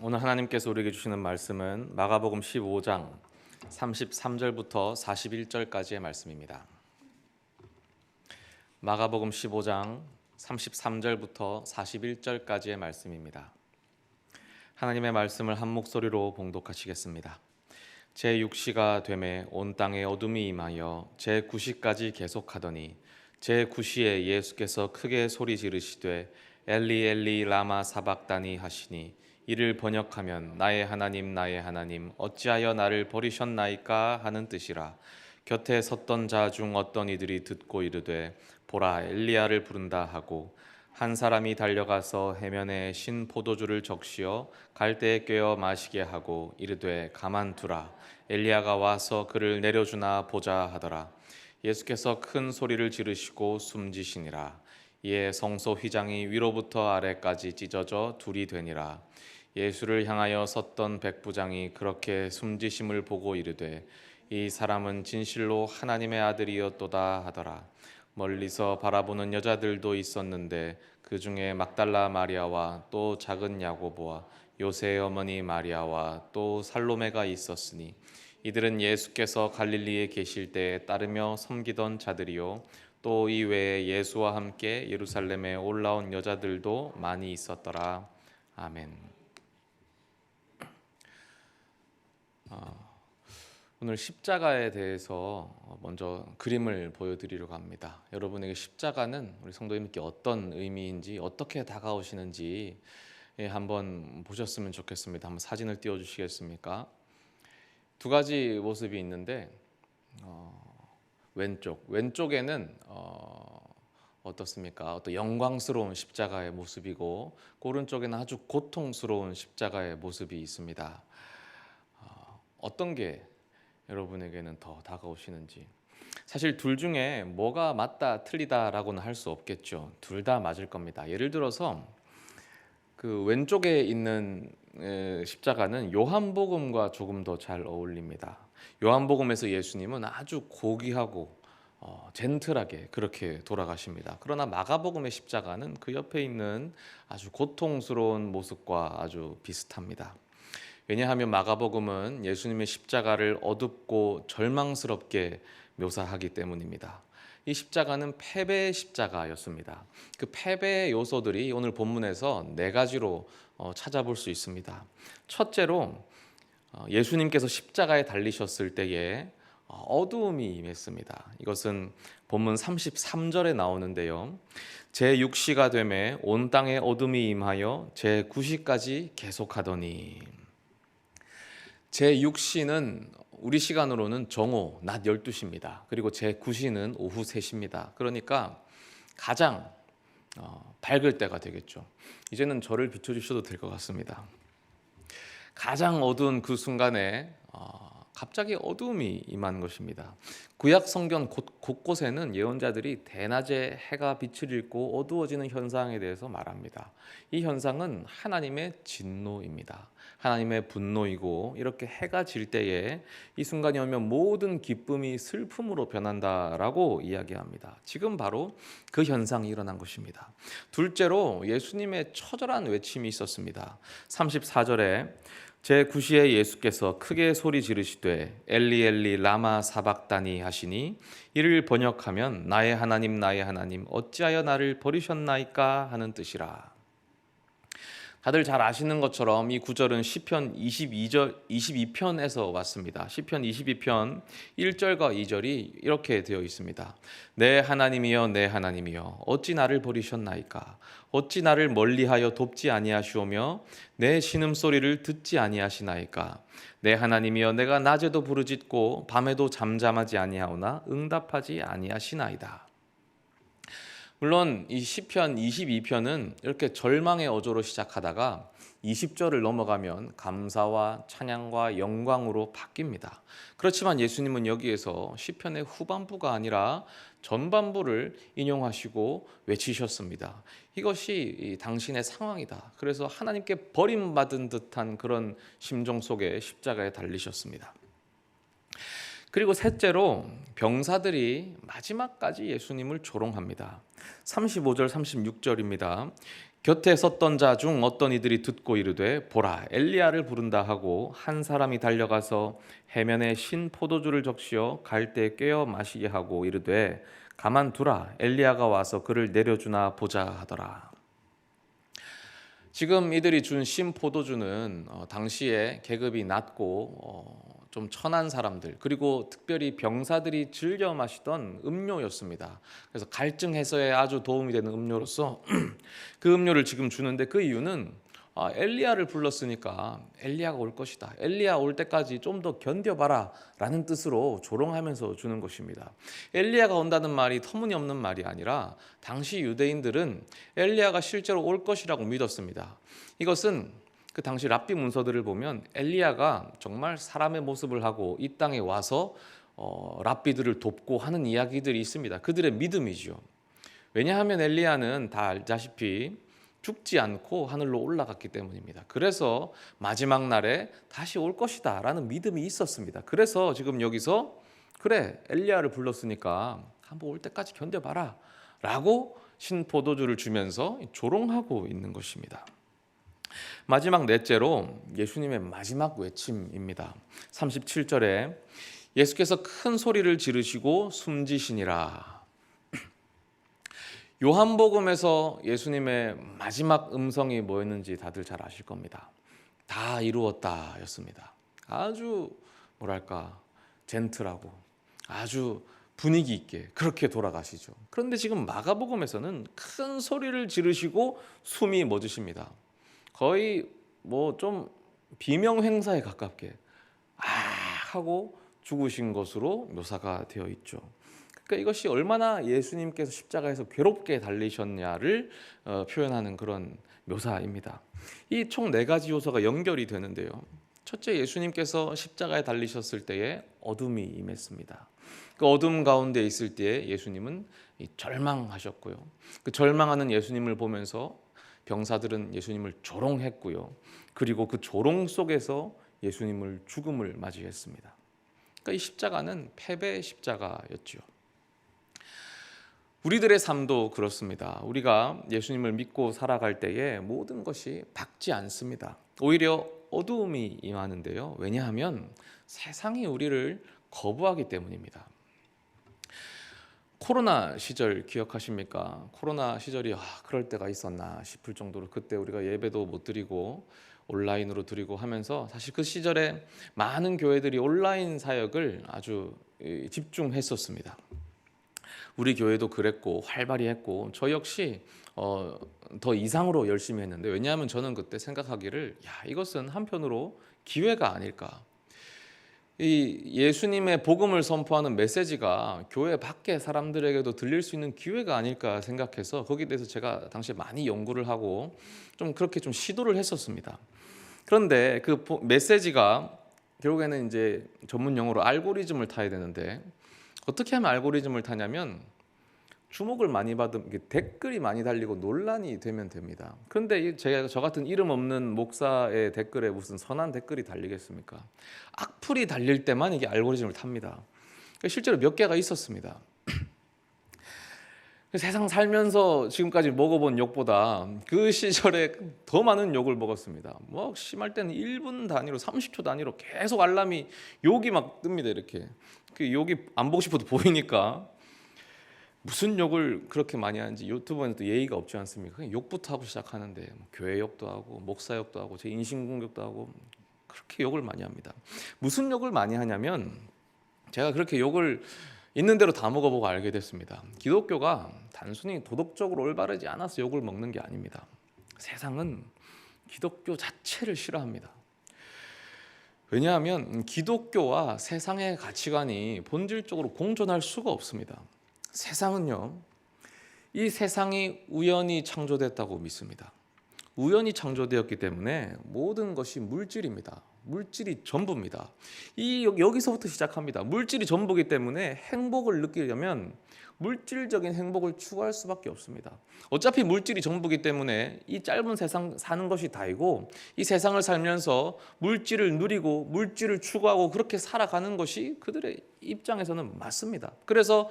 오늘 하나님께서 우리에게 주시는 말씀은 마가복음 15장 33절부터 41절까지의 말씀입니다. 마가복음 15장 33절부터 41절까지의 말씀입니다. 하나님의 말씀을 한 목소리로 봉독하시겠습니다. 제6시가 되매 온 땅에 어둠이 임하여 제9시까지 계속하더니 제9시에 예수께서 크게 소리 지르시되 엘리 엘리 라마 사박다니 하시니 이를 번역하면 나의 하나님 어찌하여 나를 버리셨나이까 하는 뜻이라. 곁에 섰던 자 중 어떤 이들이 듣고 이르되 보라 엘리야를 부른다 하고 한 사람이 달려가서 해면에 신 포도주를 적시어 갈대에 꿰어 마시게 하고 이르되 가만두라 엘리야가 와서 그를 내려주나 보자 하더라. 예수께서 큰 소리를 지르시고 숨지시니라. 이에 성소 휘장이 위로부터 아래까지 찢어져 둘이 되니라. 예수를 향하여 섰던 백부장이 그렇게 숨지심을 보고 이르되 이 사람은 진실로 하나님의 아들이었도다 하더라. 멀리서 바라보는 여자들도 있었는데 그 중에 막달라 마리아와 또 작은 야고보와 요새의 어머니 마리아와 또 살로메가 있었으니 이들은 예수께서 갈릴리에 계실 때에 따르며 섬기던 자들이요 또 이 외에 예수와 함께 예루살렘에 올라온 여자들도 많이 있었더라. 아멘. 오늘 십자가에 대해서 먼저 그림을 보여드리려고 합니다. 여러분에게 십자가는 우리 성도님께 어떤 의미인지 어떻게 다가오시는지 한번 보셨으면 좋겠습니다. 한번 사진을 띄워주시겠습니까? 두 가지 모습이 있는데 왼쪽에는 어떻습니까? 어떤 영광스러운 십자가의 모습이고 오른쪽에는 아주 고통스러운 십자가의 모습이 있습니다. 어떤 게 여러분에게는 더 다가오시는지. 사실 둘 중에 뭐가 맞다 틀리다라고는 할 수 없겠죠. 둘 다 맞을 겁니다. 예를 들어서 그 왼쪽에 있는 십자가는 요한복음과 조금 더 잘 어울립니다. 요한복음에서 예수님은 아주 고귀하고 젠틀하게 그렇게 돌아가십니다. 그러나 마가복음의 십자가는 그 옆에 있는 아주 고통스러운 모습과 아주 비슷합니다. 왜냐하면 마가복음은 예수님의 십자가를 어둡고 절망스럽게 묘사하기 때문입니다. 이 십자가는 패배의 십자가였습니다. 그 패배의 요소들이 오늘 본문에서 네 가지로 찾아볼 수 있습니다. 첫째로 예수님께서 십자가에 달리셨을 때에 어두움이 임했습니다. 이것은 본문 33절에 나오는데요. 제6시가 되매 온 땅에 어둠이 임하여 제9시까지 계속하더니 제6시는 우리 시간으로는 정오 낮 12시입니다. 그리고 제9시는 오후 3시입니다. 그러니까 가장 밝을 때가 되겠죠. 이제는 저를 비춰주셔도 될 것 같습니다. 가장 어두운 그 순간에 갑자기 어두움이 임한 것입니다. 구약 성경 곳곳에는 예언자들이 대낮에 해가 빛을 잃고 어두워지는 현상에 대해서 말합니다. 이 현상은 하나님의 진노입니다. 하나님의 분노이고 이렇게 해가 질 때에 이 순간이 오면 모든 기쁨이 슬픔으로 변한다라고 이야기합니다. 지금 바로 그 현상이 일어난 것입니다. 둘째로 예수님의 처절한 외침이 있었습니다. 34절에 제9시에 예수께서 크게 소리 지르시되 엘리 엘리 라마 사박다니 하시니 이를 번역하면 나의 하나님 어찌하여 나를 버리셨나이까 하는 뜻이라. 다들 잘 아시는 것처럼 이 구절은 시편 22편에서 왔습니다. 시편 22편 1절과 2절이 이렇게 되어 있습니다. 내 하나님이여 어찌 나를 버리셨나이까. 어찌 나를 멀리하여 돕지 아니하시오며 내 신음소리를 듣지 아니하시나이까. 내 하나님이여 내가 낮에도 부르짖고 밤에도 잠잠하지 아니하오나 응답하지 아니하시나이다. 물론 이 시편 22편은 이렇게 절망의 어조로 시작하다가 20절을 넘어가면 감사와 찬양과 영광으로 바뀝니다. 그렇지만 예수님은 여기에서 시편의 후반부가 아니라 전반부를 인용하시고 외치셨습니다. 이것이 당신의 상황이다. 그래서 하나님께 버림받은 듯한 그런 심정 속에 십자가에 달리셨습니다. 그리고 셋째로 병사들이 마지막까지 예수님을 조롱합니다. 35절 36절입니다. 곁에 섰던 자 중 어떤 이들이 듣고 이르되 보라 엘리야를 부른다 하고 한 사람이 달려가서 해면에 신 포도주를 적시어 갈대에 꿰어 마시게 하고 이르되 가만두라 엘리야가 와서 그를 내려주나 보자 하더라. 지금 이들이 준 신 포도주는 당시에 계급이 낮고 좀 천한 사람들 그리고 특별히 병사들이 즐겨 마시던 음료였습니다. 그래서 갈증 해소에 아주 도움이 되는 음료로서 그 음료를 지금 주는데 그 이유는 엘리야를 불렀으니까 엘리야가 올 것이다. 엘리야 올 때까지 좀 더 견뎌봐라 라는 뜻으로 조롱하면서 주는 것입니다. 엘리야가 온다는 말이 터무니없는 말이 아니라 당시 유대인들은 엘리야가 실제로 올 것이라고 믿었습니다. 이것은 그 당시 랍비 문서들을 보면 엘리야가 정말 사람의 모습을 하고 이 땅에 와서 랍비들을 돕고 하는 이야기들이 있습니다. 그들의 믿음이죠. 왜냐하면 엘리야는 다 알다시피 죽지 않고 하늘로 올라갔기 때문입니다. 그래서 마지막 날에 다시 올 것이다 라는 믿음이 있었습니다. 그래서 지금 여기서 그래 엘리야를 불렀으니까 한번 올 때까지 견뎌봐라 라고 신포도주를 주면서 조롱하고 있는 것입니다. 마지막 넷째로 예수님의 마지막 외침입니다. 37절에 예수께서 큰 소리를 지르시고 숨지시니라. 요한복음에서 예수님의 마지막 음성이 뭐였는지 다들 잘 아실 겁니다. 다 이루었다 였습니다. 아주 뭐랄까 젠틀하고 아주 분위기 있게 그렇게 돌아가시죠. 그런데 지금 마가복음에서는 큰 소리를 지르시고 숨이 멎으십니다. 거의 뭐 좀 비명 행사에 가깝게 하고 죽으신 것으로 묘사가 되어 있죠. 그러니까 이것이 얼마나 예수님께서 십자가에서 괴롭게 달리셨냐를 표현하는 그런 묘사입니다. 이 총 4가지 요소가 연결이 되는데요. 첫째, 예수님께서 십자가에 달리셨을 때에 어둠이 임했습니다. 그 어둠 가운데 있을 때에 예수님은 절망하셨고요. 그 절망하는 예수님을 보면서 병사들은 예수님을 조롱했고요. 그리고 그 조롱 속에서 예수님을 죽음을 맞이했습니다. 그러니까 이 십자가는 패배의 십자가였죠. 우리들의 삶도 그렇습니다. 우리가 예수님을 믿고 살아갈 때에 모든 것이 밝지 않습니다. 오히려 어두움이 임하는데요. 왜냐하면 세상이 우리를 거부하기 때문입니다. 코로나 시절 기억하십니까? 코로나 시절이 그럴 때가 있었나 싶을 정도로 그때 우리가 예배도 못 드리고 온라인으로 드리고 하면서 사실 그 시절에 많은 교회들이 온라인 사역을 아주 집중했었습니다. 우리 교회도 그랬고 활발히 했고 저 역시 더 이상으로 열심히 했는데 왜냐하면 저는 그때 생각하기를 이것은 한편으로 기회가 아닐까. 이 예수님의 복음을 선포하는 메시지가 교회 밖의 사람들에게도 들릴 수 있는 기회가 아닐까 생각해서 거기에 대해서 제가 당시에 많이 연구를 하고 좀 그렇게 좀 시도를 했었습니다. 그런데 그 메시지가 결국에는 이제 전문 용어로 알고리즘을 타야 되는데 어떻게 하면 알고리즘을 타냐면 주목을 많이 받으면 댓글이 많이 달리고 논란이 되면 됩니다. 그런데 저 같은 이름 없는 목사의 댓글에 무슨 선한 댓글이 달리겠습니까? 악플이 달릴 때만 이게 알고리즘을 탑니다. 실제로 몇 개가 있었습니다. 세상 살면서 지금까지 먹어본 욕보다 그 시절에 더 많은 욕을 먹었습니다. 뭐 심할 때는 1분 단위로 30초 단위로 계속 알람이 욕이 막 뜹니다. 이렇게 그 욕이 안 보고 싶어도 보이니까 무슨 욕을 그렇게 많이 하는지 유튜브에는 또 예의가 없지 않습니까? 그냥 욕부터 하고 시작하는데 교회 욕도 하고 목사 욕도 하고 제 인신공격도 하고 그렇게 욕을 많이 합니다. 무슨 욕을 많이 하냐면 제가 그렇게 욕을 있는 대로 다 먹어보고 알게 됐습니다. 기독교가 단순히 도덕적으로 올바르지 않아서 욕을 먹는 게 아닙니다. 세상은 기독교 자체를 싫어합니다. 왜냐하면 기독교와 세상의 가치관이 본질적으로 공존할 수가 없습니다. 세상은요, 이 세상이 우연히 창조됐다고 믿습니다. 우연히 창조되었기 때문에 모든 것이 물질입니다. 물질이 전부입니다. 여기서부터 시작합니다. 물질이 전부기 때문에 행복을 느끼려면 물질적인 행복을 추구할 수밖에 없습니다. 어차피 물질이 전부기 때문에 이 짧은 세상 사는 것이 다이고, 이 세상을 살면서 물질을 누리고 물질을 추구하고 그렇게 살아가는 것이 그들의 입장에서는 맞습니다. 그래서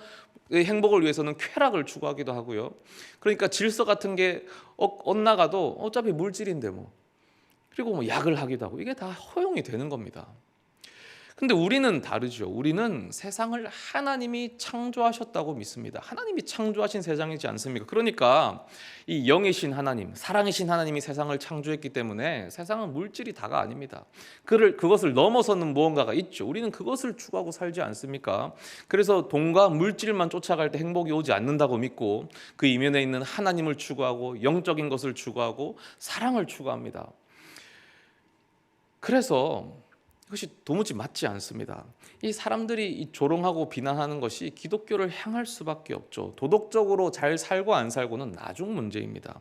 행복을 위해서는 쾌락을 추구하기도 하고요. 그러니까 질서 같은 게 엇나가도 어차피 물질인데 뭐, 그리고 뭐 약을 하기도 하고, 이게 다 허용이 되는 겁니다. 근데 우리는 다르죠. 우리는 세상을 하나님이 창조하셨다고 믿습니다. 하나님이 창조하신 세상이지 않습니까? 그러니까 이 영이신 하나님, 사랑이신 하나님이 세상을 창조했기 때문에 세상은 물질이 다가 아닙니다. 그것을 넘어서는 무언가가 있죠. 우리는 그것을 추구하고 살지 않습니까? 그래서 돈과 물질만 쫓아갈 때 행복이 오지 않는다고 믿고, 그 이면에 있는 하나님을 추구하고 영적인 것을 추구하고 사랑을 추구합니다. 그래서 그것이 도무지 맞지 않습니다. 이 사람들이 조롱하고 비난하는 것이 기독교를 향할 수밖에 없죠. 도덕적으로 잘 살고 안 살고는 나중 문제입니다.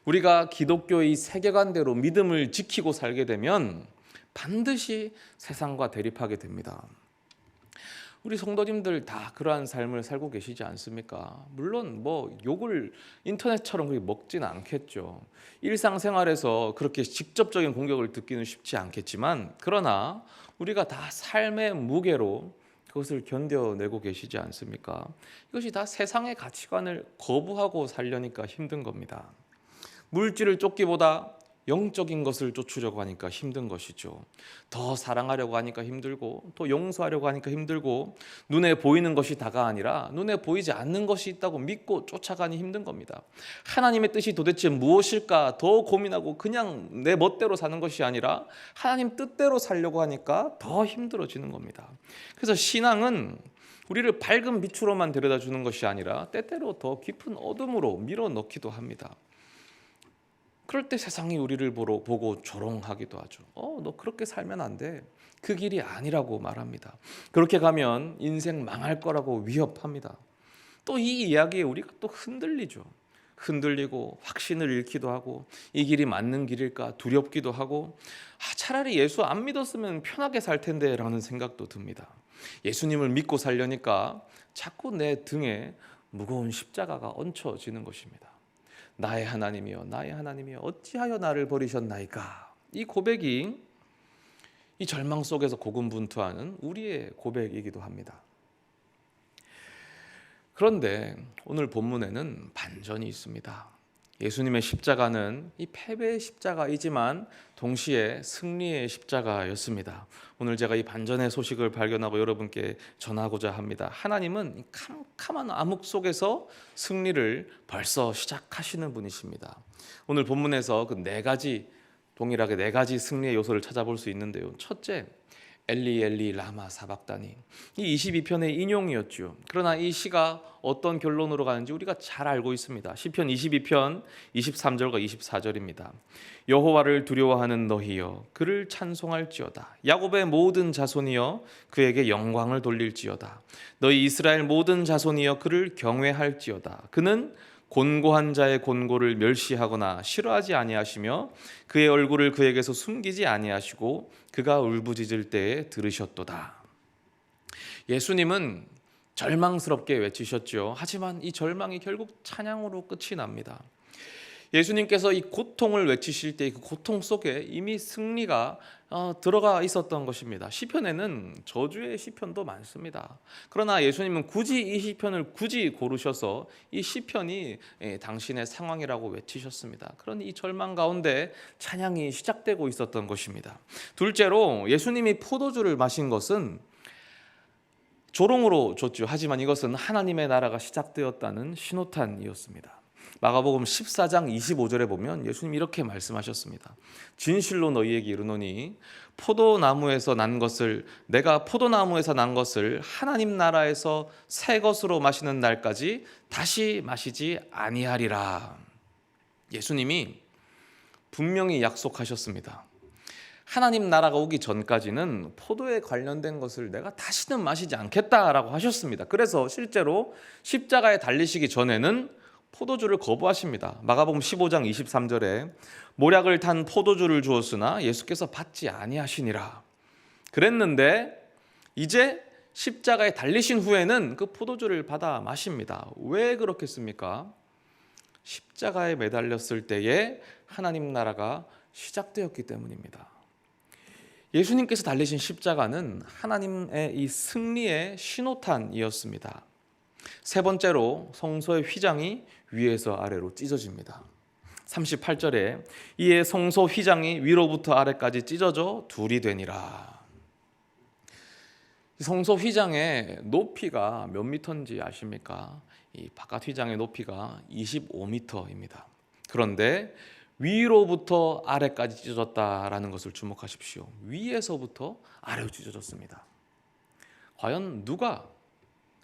우리가 기독교의 세계관대로 믿음을 지키고 살게 되면 반드시 세상과 대립하게 됩니다. 우리 성도님들 다 그러한 삶을 살고 계시지 않습니까? 물론 뭐 욕을 인터넷처럼 그렇게 먹지는 않겠죠. 일상생활에서 그렇게 직접적인 공격을 듣기는 쉽지 않겠지만, 그러나 우리가 다 삶의 무게로 그것을 견뎌내고 계시지 않습니까? 이것이 다 세상의 가치관을 거부하고 살려니까 힘든 겁니다. 물질을 쫓기보다 영적인 것을 쫓으려고 하니까 힘든 것이죠. 더 사랑하려고 하니까 힘들고, 또 용서하려고 하니까 힘들고, 눈에 보이는 것이 다가 아니라 눈에 보이지 않는 것이 있다고 믿고 쫓아가니 힘든 겁니다. 하나님의 뜻이 도대체 무엇일까 더 고민하고 그냥 내 멋대로 사는 것이 아니라 하나님 뜻대로 살려고 하니까 더 힘들어지는 겁니다. 그래서 신앙은 우리를 밝은 빛으로만 데려다 주는 것이 아니라 때때로 더 깊은 어둠으로 밀어넣기도 합니다. 그럴 때 세상이 우리를 보고 조롱하기도 하죠. 너 그렇게 살면 안 돼. 그 길이 아니라고 말합니다. 그렇게 가면 인생 망할 거라고 위협합니다. 또 이 이야기에 우리가 또 흔들리죠. 흔들리고 확신을 잃기도 하고, 이 길이 맞는 길일까 두렵기도 하고, 차라리 예수 안 믿었으면 편하게 살 텐데 라는 생각도 듭니다. 예수님을 믿고 살려니까 자꾸 내 등에 무거운 십자가가 얹혀지는 것입니다. 나의 하나님이여, 나의 하나님이여, 어찌하여 나를 버리셨나이까. 이 고백이 이 절망 속에서 고군분투하는 우리의 고백이기도 합니다. 그런데 오늘 본문에는 반전이 있습니다. 예수님의 십자가는 이 패배의 십자가이지만 동시에 승리의 십자가였습니다. 오늘 제가 이 반전의 소식을 발견하고 여러분께 전하고자 합니다. 하나님은 캄캄한 암흑 속에서 승리를 벌써 시작하시는 분이십니다. 오늘 본문에서 그 동일하게 네 가지 승리의 요소를 찾아볼 수 있는데요. 첫째, 엘리 엘리 라마 사박다니. 이 22편의 인용이었죠. 그러나 이 시가 어떤 결론으로 가는지 우리가 잘 알고 있습니다. 시편 22편 23절과 24절입니다. 여호와를 두려워하는 너희여, 그를 찬송할지어다. 야곱의 모든 자손이여, 그에게 영광을 돌릴지어다. 너희 이스라엘 모든 자손이여, 그를 경외할지어다. 그는 곤고한 자의 곤고를 멸시하거나 싫어하지 아니하시며 그의 얼굴을 그에게서 숨기지 아니하시고 그가 울부짖을 때에 들으셨도다. 예수님은 절망스럽게 외치셨죠. 하지만 이 절망이 결국 찬양으로 끝이 납니다. 예수님께서 이 고통을 외치실 때 그 고통 속에 이미 승리가 들어가 있었던 것입니다. 시편에는 저주의 시편도 많습니다. 그러나 예수님은 굳이 이 시편을 고르셔서 이 시편이 당신의 상황이라고 외치셨습니다. 그러니 이 절망 가운데 찬양이 시작되고 있었던 것입니다. 둘째로, 예수님이 포도주를 마신 것은 조롱으로 줬죠. 하지만 이것은 하나님의 나라가 시작되었다는 신호탄이었습니다. 마가복음 14장 25절에 보면 예수님이 이렇게 말씀하셨습니다. 진실로 너희에게 이르노니 내가 포도나무에서 난 것을 하나님 나라에서 새 것으로 마시는 날까지 다시 마시지 아니하리라. 예수님이 분명히 약속하셨습니다. 하나님 나라가 오기 전까지는 포도에 관련된 것을 내가 다시는 마시지 않겠다라고 하셨습니다. 그래서 실제로 십자가에 달리시기 전에는 포도주를 거부하십니다. 마가복음 15장 23절에 모략을 탄 포도주를 주었으나 예수께서 받지 아니하시니라. 그랬는데 이제 십자가에 달리신 후에는 그 포도주를 받아 마십니다. 왜 그렇겠습니까? 십자가에 매달렸을 때에 하나님 나라가 시작되었기 때문입니다. 예수님께서 달리신 십자가는 하나님의 이 승리의 신호탄이었습니다. 세 번째로 성소의 휘장이 위에서 아래로 찢어집니다. 38절에 이에 성소 휘장이 위로부터 아래까지 찢어져 둘이 되니라. 성소 휘장의 높이가 몇 미터인지 아십니까? 이 바깥 휘장의 높이가 25m입니다. 그런데 위로부터 아래까지 찢어졌다라는 것을 주목하십시오. 위에서부터 아래로 찢어졌습니다. 과연 누가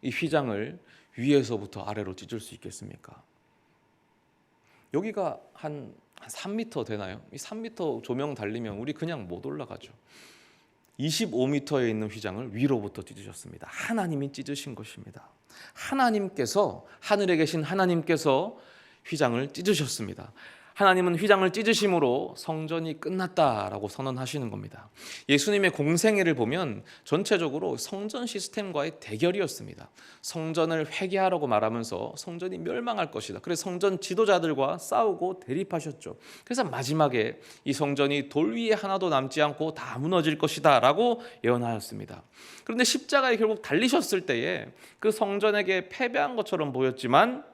이 휘장을 위에서부터 아래로 찢을 수 있겠습니까? 여기가 한 3m 되나요? 이 3m 조명 달리면 우리 그냥 못 올라가죠. 25m에 있는 휘장을 위로부터 찢으셨습니다. 하나님이 찢으신 것입니다. 하나님께서, 하늘에 계신 하나님께서 휘장을 찢으셨습니다. 하나님은 휘장을 찢으심으로 성전이 끝났다라고 선언하시는 겁니다. 예수님의 공생애를 보면 전체적으로 성전 시스템과의 대결이었습니다. 성전을 회개하라고 말하면서 성전이 멸망할 것이다. 그래서 성전 지도자들과 싸우고 대립하셨죠. 그래서 마지막에 이 성전이 돌 위에 하나도 남지 않고 다 무너질 것이다 라고 예언하였습니다. 그런데 십자가에 결국 달리셨을 때에 그 성전에게 패배한 것처럼 보였지만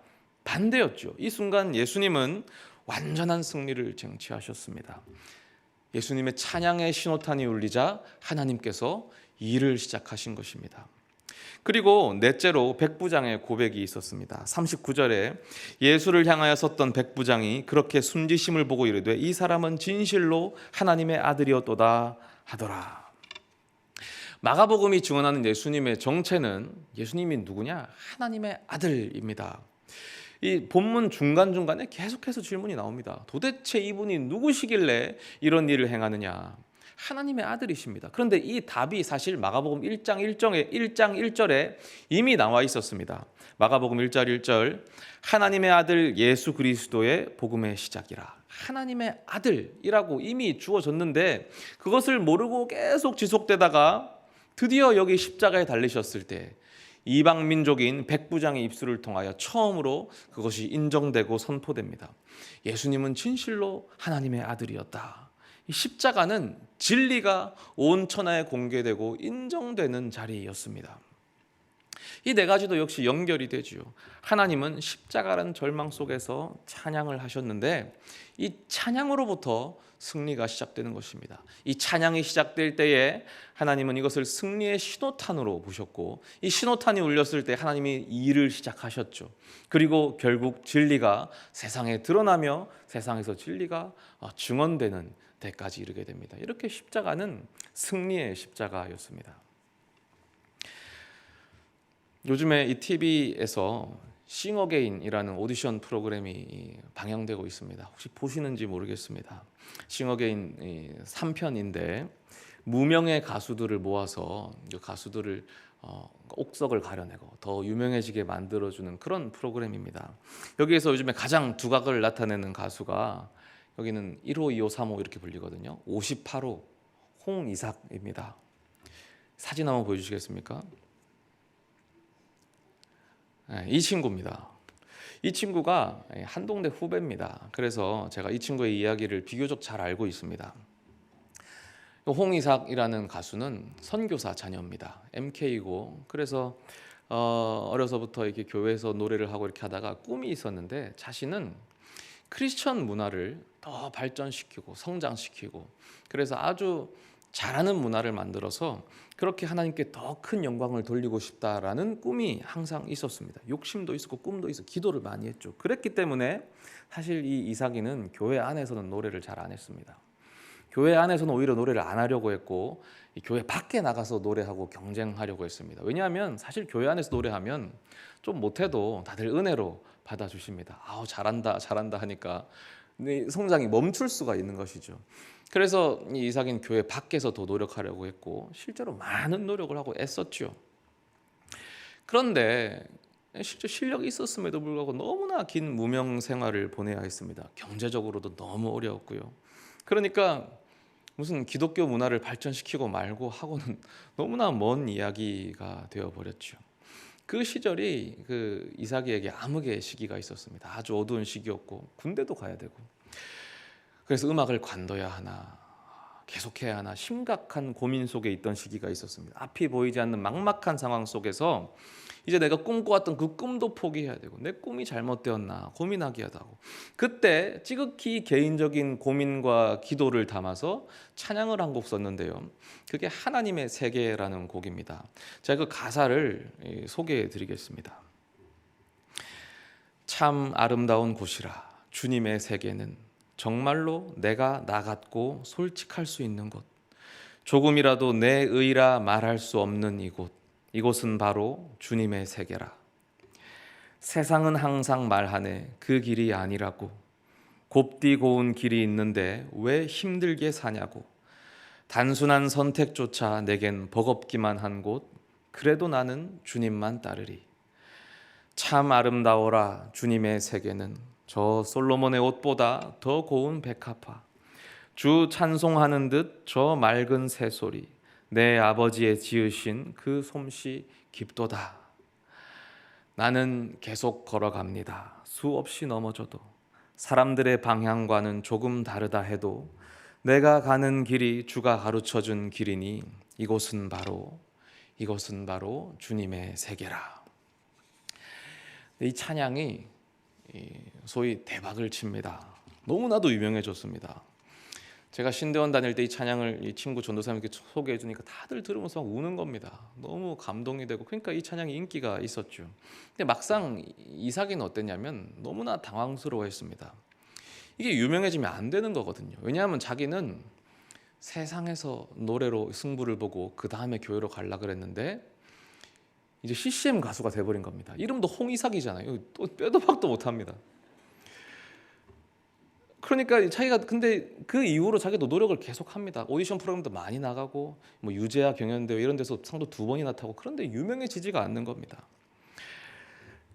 반대였죠. 이 순간 예수님은 완전한 승리를 쟁취하셨습니다. 예수님의 찬양의 신호탄이 울리자 하나님께서 일을 시작하신 것입니다. 그리고 넷째로 백부장의 고백이 있었습니다. 39절에 예수를 향하여 섰던 백부장이 그렇게 순지심을 보고 이르되 이 사람은 진실로 하나님의 아들이었도다 하더라. 마가복음이 증언하는 예수님의 정체는 예수님이 누구냐? 하나님의 아들입니다. 이 본문 중간중간에 계속해서 질문이 나옵니다. 도대체 이분이 누구시길래 이런 일을 행하느냐? 하나님의 아들이십니다. 그런데 이 답이 사실 마가복음 1장 1절에 이미 나와 있었습니다. 마가복음 1장 1절 하나님의 아들 예수 그리스도의 복음의 시작이라. 하나님의 아들이라고 이미 주어졌는데 그것을 모르고 계속 지속되다가 드디어 여기 십자가에 달리셨을 때 이방 민족인 백부장의 입술을 통하여 처음으로 그것이 인정되고 선포됩니다. 예수님은 진실로 하나님의 아들이었다. 이 십자가는 진리가 온 천하에 공개되고 인정되는 자리였습니다. 이 네 가지도 역시 연결이 되지요. 하나님은 십자가라는 절망 속에서 찬양을 하셨는데 이 찬양으로부터 승리가 시작되는 것입니다. 이 찬양이 시작될 때에 하나님은 이것을 승리의 신호탄으로 보셨고 이 신호탄이 울렸을 때 하나님이 일을 시작하셨죠. 그리고 결국 진리가 세상에 드러나며 세상에서 진리가 증언되는 데까지 이르게 됩니다. 이렇게 십자가는 승리의 십자가였습니다. 요즘에 이 TV에서 싱어게인이라는 오디션 프로그램이 방영되고 있습니다. 혹시 보시는지 모르겠습니다. 싱어게인 3편인데 무명의 가수들을 모아서 가수들을 옥석을 가려내고 더 유명해지게 만들어주는 그런 프로그램입니다. 여기에서 요즘에 가장 두각을 나타내는 가수가 여기는 1호, 2호, 3호 이렇게 불리거든요. 58호 홍이삭입니다. 사진 한번 보여주시겠습니까? 이 친구입니다. 이 친구가 한동대 후배입니다. 그래서 제가 이 친구의 이야기를 비교적 잘 알고 있습니다. 홍이삭이라는 가수는 선교사 자녀입니다. MK이고 그래서 어려서부터 이렇게 교회에서 노래를 하고 이렇게 하다가 꿈이 있었는데 자신은 크리스천 문화를 더 발전시키고 성장시키고 그래서 아주 잘하는 문화를 만들어서 그렇게 하나님께 더 큰 영광을 돌리고 싶다라는 꿈이 항상 있었습니다. 욕심도 있었고 꿈도 있었고 기도를 많이 했죠. 그랬기 때문에 사실 이 이삭이는 교회 안에서는 노래를 잘 안 했습니다. 교회 안에서는 오히려 노래를 안 하려고 했고 교회 밖에 나가서 노래하고 경쟁하려고 했습니다. 왜냐하면 사실 교회 안에서 노래하면 좀 못해도 다들 은혜로 받아주십니다. 아우 잘한다 잘한다 하니까 성장이 멈출 수가 있는 것이죠. 그래서 이 이삭은 교회 밖에서 더 노력하려고 했고 실제로 많은 노력을 하고 애썼죠. 그런데 실제 실력이 있었음에도 불구하고 너무나 긴 무명 생활을 보내야 했습니다. 경제적으로도 너무 어려웠고요. 그러니까 무슨 기독교 문화를 발전시키고 말고 하고는 너무나 먼 이야기가 되어버렸죠. 그 시절이 그 이삭에게 암흑의 시기가 있었습니다. 아주 어두운 시기였고 군대도 가야 되고, 그래서 음악을 관둬야 하나 계속해야 하나 심각한 고민 속에 있던 시기가 있었습니다. 앞이 보이지 않는 막막한 상황 속에서 이제 내가 꿈꿔왔던 그 꿈도 포기해야 되고, 내 꿈이 잘못되었나 고민하게 하다고, 그때 지극히 개인적인 고민과 기도를 담아서 찬양을 한 곡 썼는데요. 그게 하나님의 세계라는 곡입니다. 제가 그 가사를 소개해 드리겠습니다. 참 아름다운 곳이라 주님의 세계는 정말로 내가 나 같고 솔직할 수 있는 곳, 조금이라도 내 의라 말할 수 없는 이곳, 이곳은 바로 주님의 세계라. 세상은 항상 말하네 그 길이 아니라고, 곱디 고운 길이 있는데 왜 힘들게 사냐고, 단순한 선택조차 내겐 버겁기만 한 곳, 그래도 나는 주님만 따르리. 참 아름다워라 주님의 세계는 저 솔로몬의 옷보다 더 고운 백합화, 주 찬송하는 듯 저 맑은 새소리, 내 아버지의 지으신 그 솜씨 깊도다. 나는 계속 걸어갑니다. 수없이 넘어져도, 사람들의 방향과는 조금 다르다 해도 내가 가는 길이 주가 가르쳐준 길이니 이곳은 바로 주님의 세계라. 이 찬양이 소위 대박을 칩니다. 너무나도 유명해졌습니다. 제가 신대원 다닐 때 이 찬양을 이 친구 전도사님께 소개해 주니까 다들 들으면서 막 우는 겁니다. 너무 감동이 되고, 그러니까 이 찬양이 인기가 있었죠. 근데 막상 이삭이는 어땠냐면 너무나 당황스러워했습니다. 이게 유명해지면 안 되는 거거든요. 왜냐하면 자기는 세상에서 노래로 승부를 보고 그 다음에 교회로 가려고 그랬는데 이제 CCM 가수가 돼버린 겁니다. 이름도 홍이삭이잖아요. 또 빼도 박도 못합니다. 그러니까 자기가, 근데 그 이후로 자기도 노력을 계속합니다. 오디션 프로그램도 많이 나가고, 뭐 유재하 경연대회 이런 데서 상도 2번이나 타고, 그런데 유명해지지가 않는 겁니다.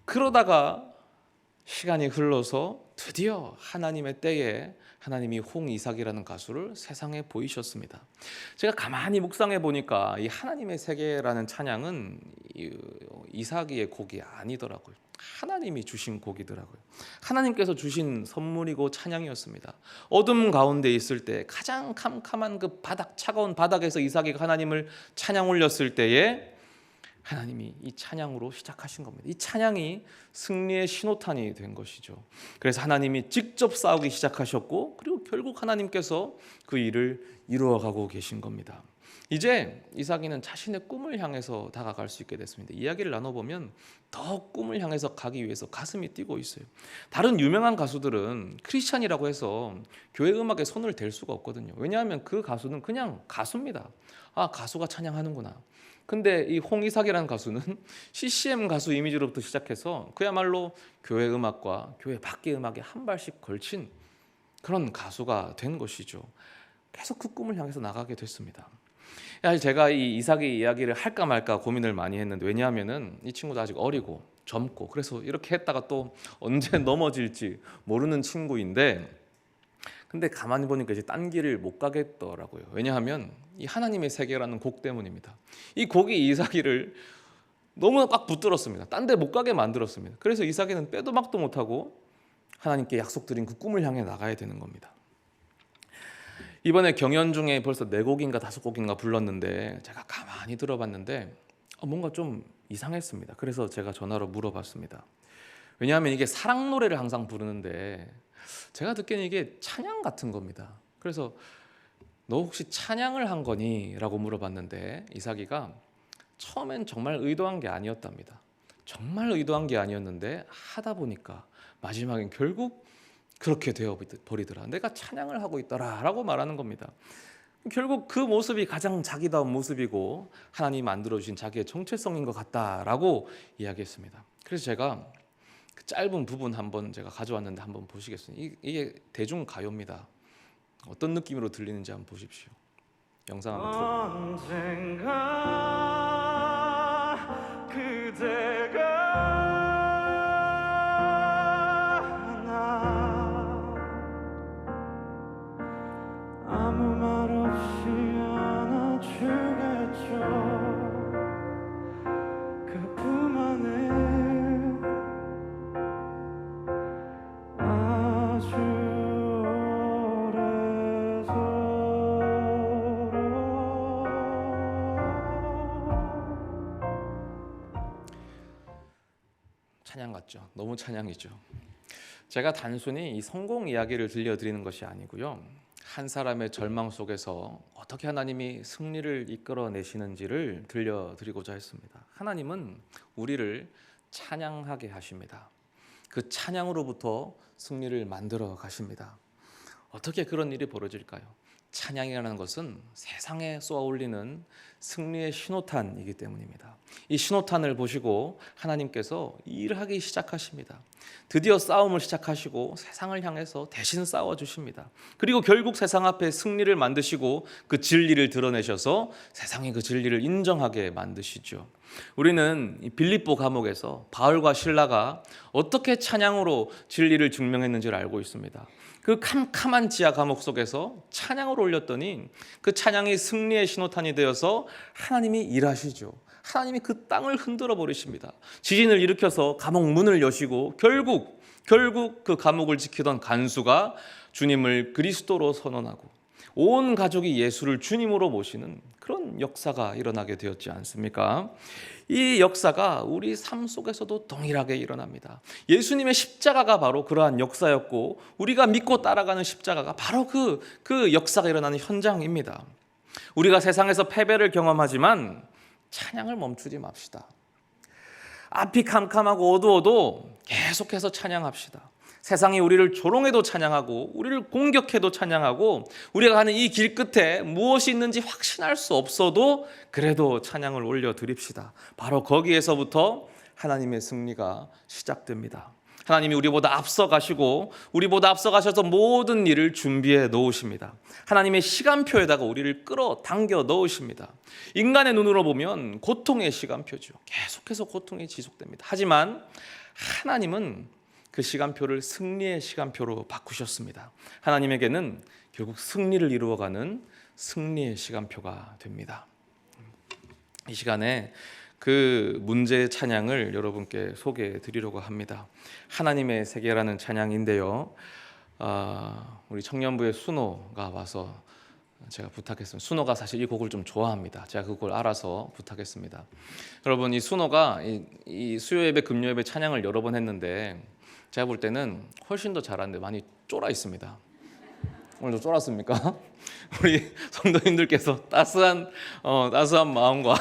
그러다가 시간이 흘러서 드디어 하나님의 때에 하나님이 홍이삭이라는 가수를 세상에 보이셨습니다. 제가 가만히 묵상해 보니까 이 하나님의 세계라는 찬양은 이삭이의 곡이 아니더라고요. 하나님이 주신 곡이더라고요. 하나님께서 주신 선물이고 찬양이었습니다. 어둠 가운데 있을 때 가장 캄캄한 그 바닥, 차가운 바닥에서 이삭이 하나님을 찬양 올렸을 때에 하나님이 이 찬양으로 시작하신 겁니다. 이 찬양이 승리의 신호탄이 된 것이죠. 그래서 하나님이 직접 싸우기 시작하셨고, 그리고 결국 하나님께서 그 일을 이루어가고 계신 겁니다. 이제 이삭이는 자신의 꿈을 향해서 다가갈 수 있게 됐습니다. 이야기를 나눠보면 더 꿈을 향해서 가기 위해서 가슴이 뛰고 있어요. 다른 유명한 가수들은 크리스찬이라고 해서 교회 음악에 손을 댈 수가 없거든요. 왜냐하면 그 가수는 그냥 가수입니다. 아, 가수가 찬양하는구나. 근데 이 홍이삭이라는 가수는 CCM 가수 이미지로부터 시작해서 그야말로 교회 음악과 교회 밖의 음악에 한 발씩 걸친 그런 가수가 된 것이죠. 계속 그 꿈을 향해서 나가게 됐습니다. 사실 제가 이 이삭의 이야기를 할까 말까 고민을 많이 했는데, 왜냐하면은 이 친구도 아직 어리고 젊고, 그래서 이렇게 했다가 또 언제 넘어질지 모르는 친구인데, 근데 가만히 보니까 이제 딴 길을 못 가겠더라고요. 왜냐하면 이 하나님의 세계라는 곡 때문입니다. 이 곡이 이삭이를 너무나 꽉 붙들었습니다. 딴 데 못 가게 만들었습니다. 그래서 이삭이는 빼도 박도 못하고 하나님께 약속드린 그 꿈을 향해 나가야 되는 겁니다. 이번에 경연 중에 벌써 4곡인가 5곡인가 불렀는데, 제가 가만히 들어봤는데 뭔가 좀 이상했습니다. 그래서 제가 전화로 물어봤습니다. 왜냐하면 이게 사랑 노래를 항상 부르는데 제가 듣기에는 이게 찬양 같은 겁니다. 그래서 너 혹시 찬양을 한 거니? 라고 물어봤는데 이삭이가 처음엔 정말 의도한 게 아니었답니다. 정말 의도한 게 아니었는데 하다 보니까 마지막엔 결국 그렇게 되어버리더라. 내가 찬양을 하고 있더라 라고 말하는 겁니다. 결국 그 모습이 가장 자기다운 모습이고 하나님이 만들어주신 자기의 정체성인 것 같다라고 이야기했습니다. 그래서 제가 그 짧은 부분 한번 제가 가져왔는데 한번 보시겠습니다. 이게 대중가요입니다. 어떤 느낌으로 들리는지 한번 보십시오. 영상 한번 들어보세요. 언젠가 그대가 찬양 같죠? 너무 찬양이죠. 제가 단순히 이 성공 이야기를 들려드리는 것이 아니고요, 한 사람의 절망 속에서 어떻게 하나님이 승리를 이끌어내시는지를 들려드리고자 했습니다. 하나님은 우리를 찬양하게 하십니다. 그 찬양으로부터 승리를 만들어 가십니다. 어떻게 그런 일이 벌어질까요? 찬양이라는 것은 세상에 쏘아올리는 승리의 신호탄이기 때문입니다. 이 신호탄을 보시고 하나님께서 일하기 시작하십니다. 드디어 싸움을 시작하시고 세상을 향해서 대신 싸워주십니다. 그리고 결국 세상 앞에 승리를 만드시고 그 진리를 드러내셔서 세상이 그 진리를 인정하게 만드시죠. 우리는 이 빌립보 감옥에서 바울과 실라가 어떻게 찬양으로 진리를 증명했는지를 알고 있습니다. 그 캄캄한 지하 감옥 속에서 찬양을 올렸더니 그 찬양이 승리의 신호탄이 되어서 하나님이 일하시죠. 하나님이 그 땅을 흔들어 버리십니다. 지진을 일으켜서 감옥 문을 여시고 결국 그 감옥을 지키던 간수가 주님을 그리스도로 선언하고 온 가족이 예수를 주님으로 모시는 그런 역사가 일어나게 되었지 않습니까? 이 역사가 우리 삶 속에서도 동일하게 일어납니다. 예수님의 십자가가 바로 그러한 역사였고 우리가 믿고 따라가는 십자가가 바로 그 역사가 일어나는 현장입니다. 우리가 세상에서 패배를 경험하지만 찬양을 멈추지 맙시다. 앞이 캄캄하고 어두워도 계속해서 찬양합시다. 세상이 우리를 조롱해도 찬양하고 우리를 공격해도 찬양하고 우리가 가는 이 길 끝에 무엇이 있는지 확신할 수 없어도 그래도 찬양을 올려드립시다. 바로 거기에서부터 하나님의 승리가 시작됩니다. 하나님이 우리보다 앞서가시고 우리보다 앞서가셔서 모든 일을 준비해 놓으십니다. 하나님의 시간표에다가 우리를 끌어당겨 넣으십니다. 인간의 눈으로 보면 고통의 시간표죠. 계속해서 고통이 지속됩니다. 하지만 하나님은 그 시간표를 승리의 시간표로 바꾸셨습니다. 하나님에게는 결국 승리를 이루어가는 승리의 시간표가 됩니다. 이 시간에 그 문제의 찬양을 여러분께 소개해 드리려고 합니다. 하나님의 세계라는 찬양인데요, 우리 청년부의 순호가 와서 제가 부탁했습니다. 순호가 사실 이 곡을 좀 좋아합니다. 제가 그걸 알아서 부탁했습니다. 여러분, 이 순호가 이 수요예배, 금요예배 찬양을 여러 번 했는데 제가 볼 때는 훨씬 더 잘하는데 많이 쫄아 있습니다. 오늘도 쫄았습니까? 우리 성도님들께서 따스한 마음과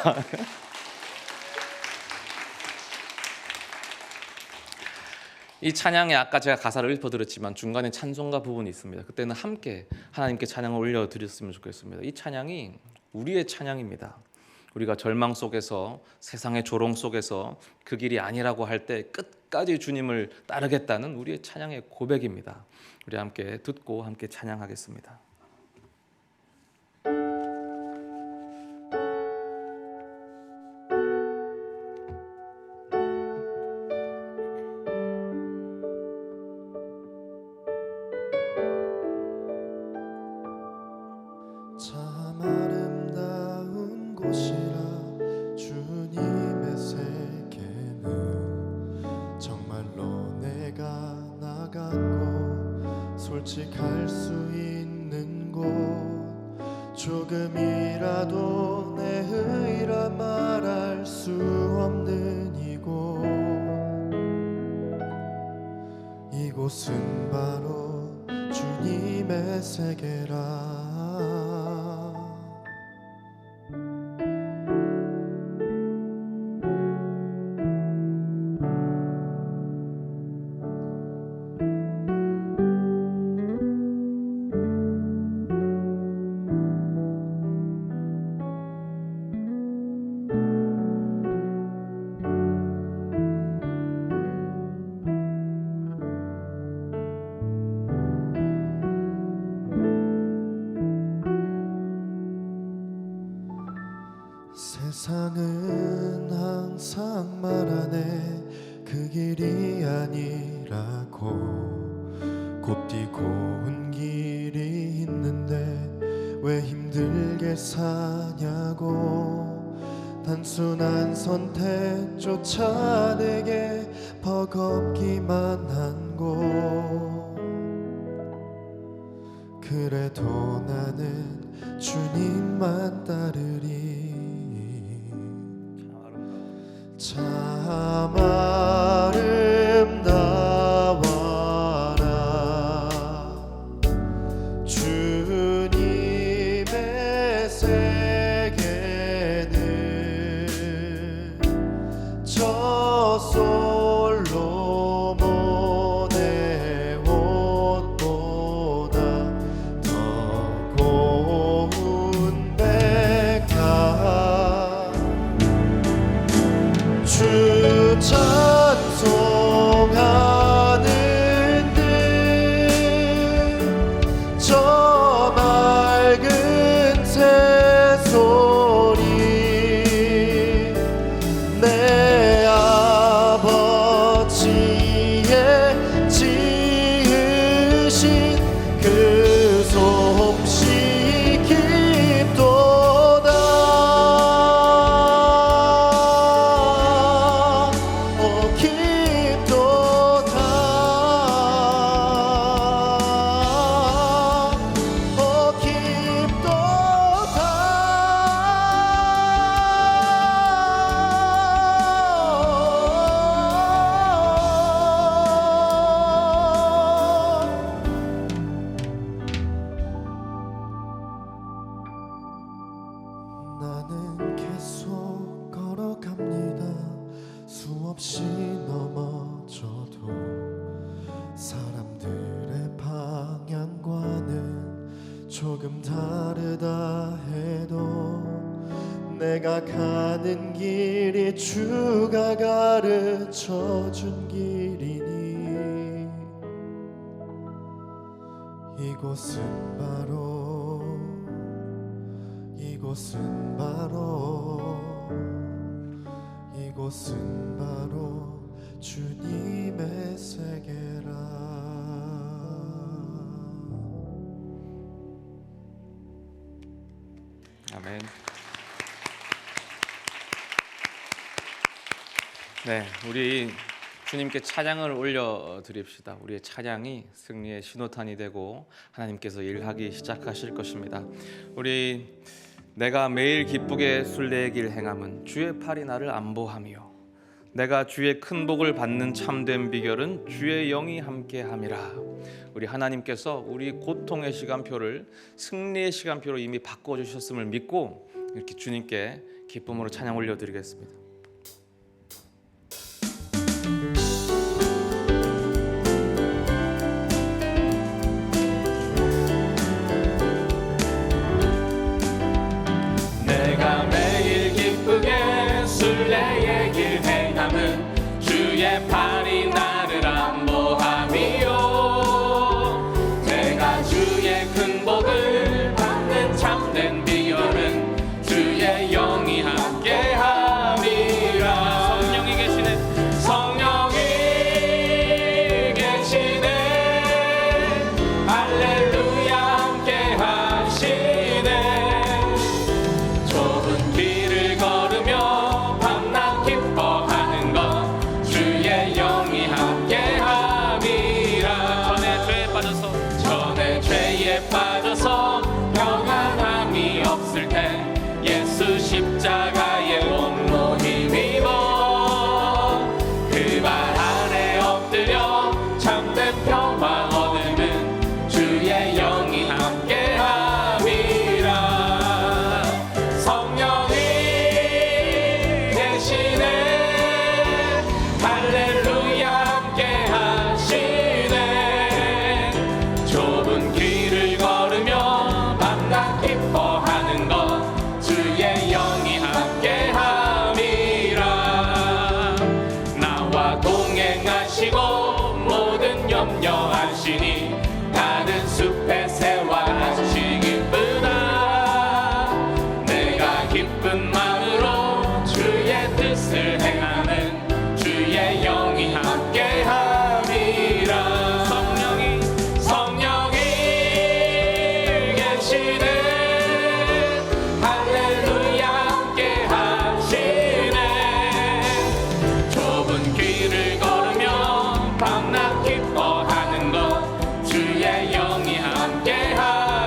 이 찬양에 아까 제가 가사를 읊어드렸지만 중간에 찬송가 부분이 있습니다. 그때는 함께 하나님께 찬양을 올려드렸으면 좋겠습니다. 이 찬양이 우리의 찬양입니다. 우리가 절망 속에서 세상의 조롱 속에서 그 길이 아니라고 할 때 끝까지 주님을 따르겠다는 우리의 찬양의 고백입니다. 우리 함께 듣고 함께 찬양하겠습니다. 참 아름다운 곳이라 주님의 세계는 정말로 내가 나갔고 솔직할 수 있는 곳, 조금이라도 내 의라 말할 수 없는 이곳은 바로 주님의 세계라. 세상은 항상 말하네 그 길이 아니라고. 곱디고 온 길이 있는데 왜 힘들게 사냐고. 단순한 선택조차 내게 버겁기만 한 곳. 그래도 나는 주님만 따르리. 참 아름다운 새소리 내 아버지의 지으신 그 솜씨 깊도다. 깊도다. 나는 계속 걸어갑니다. 수없이 넘어져도 사람들의 방향과는 조금 다르다 해도 내가 가는 길이 주가 가르쳐 준 길이니 이곳은 바로 주님의 세계라. 아멘. 네, 우리 주님께 찬양을 올려드립시다. 우리의 찬양이 승리의 신호탄이 되고 하나님께서 일하기 시작하실 것입니다. 우리 내가 매일 기쁘게 순례의 길 행함은 주의 팔이 나를 안보하며 내가 주의 큰 복을 받는 참된 비결은 주의 영이 함께함이라. 우리 하나님께서 우리 고통의 시간표를 승리의 시간표로 이미 바꿔주셨음을 믿고 이렇게 주님께 기쁨으로 찬양 올려드리겠습니다. 내가 매일 기쁘게 순례의 길 행함은 주의 팔이 나를 안보함이요 내가 주의 큰 복을 받는 참된 비결은 주의 영이 함께함이라. 성령이 계시네. 성령이 계시네. 할렐루야 함께하시네. 좁은 길을 걸으며 밤낮 기뻐하는 것 주의 영이 함께함이라. 전에 죄에 빠져서 평안함이 없을 때 예수 십자가에 온몸 힘입어 그 발 아래 엎드려 참된 평화 얻으면 주의 영이 함께함이라. 성령이 계시네. 할렐루야 함께하시네. 좁은 길을 걸으며 밤낮 기뻐하는 것 주의 영이 함께함이라. 나와 동행하시고 모든 염려하시니 가는 숲의 새와 같이 기쁘다. 내가 기쁜 마음으로 주의 뜻을 행하는 주의 영이 함께함이라. 성령이 계시네. 할렐루야 함께하시네. 좁은 길을 걸으며 밤낮 기뻐하는 것 주의 영이 함께함이라.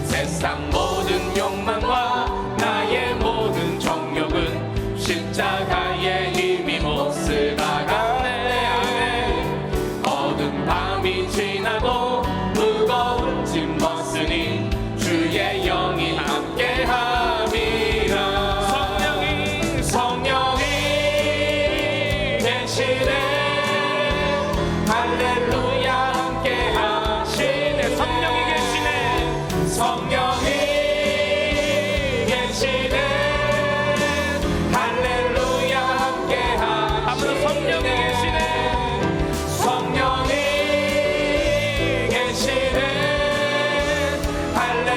세상 모든 욕망과 나의 모든 정욕은 십자가의 힘이 못 쓰다가네. 어두운 밤이 지나도 무거운 짐 벗으니 주의 영이 함께함이라. 성령이 계시네. 할렐루야 함께하시네. 성령이 계시네. 할렐루야 함께하시네. 앞으로 성령이 계시네. 성령이 계시네. 할렐루야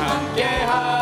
함께하시네